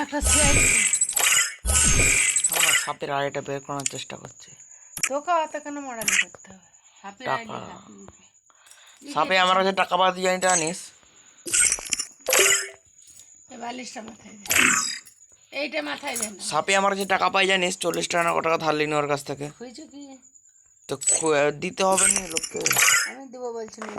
একটা শেয়ার আমার সাপের আড়াইটা বের করার চেষ্টা করছে। তোকে অত কেন মডার্ন করতে হবে? হাফের টাকা আইডি সাপে আমার কাছে টাকা পাতি জানিটা আনিস। বালিশটা মাথায় দে, এইটা মাথায় দেন। সাপে আমার কাছে টাকা পাই জানিস, 40 টাকা না কত টাকা ধার লিনি ওর কাছ থেকে। হয়েছে কি? তো দিতে হবে না লোককে। আমি দেবো বলছি না,